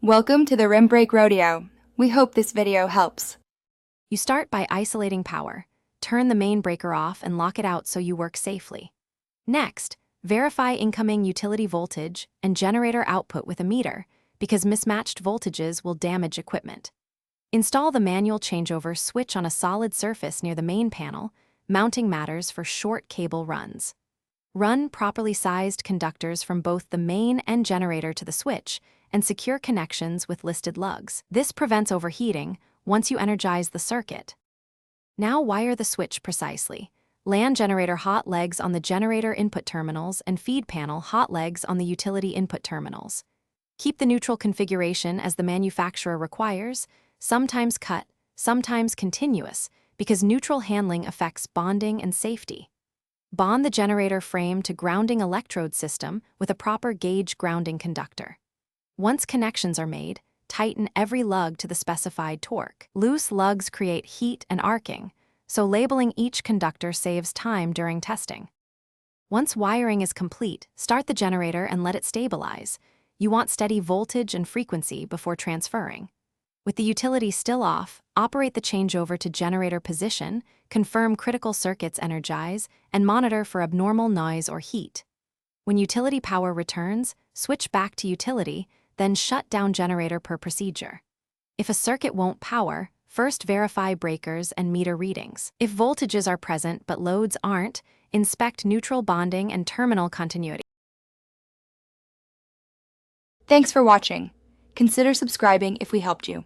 Welcome to the Rim Break Rodeo. We hope this video helps. You start by isolating power. Turn the main breaker off and lock it out so you work safely. Next, verify incoming utility voltage and generator output with a meter, because mismatched voltages will damage equipment. Install the manual changeover switch on a solid surface near the main panel. Mounting matters for short cable runs. Run properly sized conductors from both the main and generator to the switch, and secure connections with listed lugs. This prevents overheating once you energize the circuit. Now wire the switch precisely. Land generator hot legs on the generator input terminals and feed panel hot legs on the utility input terminals. Keep the neutral configuration as the manufacturer requires, sometimes cut, sometimes continuous, because neutral handling affects bonding and safety. Bond the generator frame to grounding electrode system with a proper gauge grounding conductor. Once connections are made, tighten every lug to the specified torque. Loose lugs create heat and arcing, so labeling each conductor saves time during testing. Once wiring is complete, start the generator and let it stabilize. You want steady voltage and frequency before transferring. With the utility still off, operate the changeover to generator position, confirm critical circuits energize, and monitor for abnormal noise or heat. When utility power returns, switch back to utility, then shut down generator per procedure. If a circuit won't power, first verify breakers and meter readings. If voltages are present but loads aren't, inspect neutral bonding and terminal continuity. Thanks for watching. Consider subscribing if we helped you.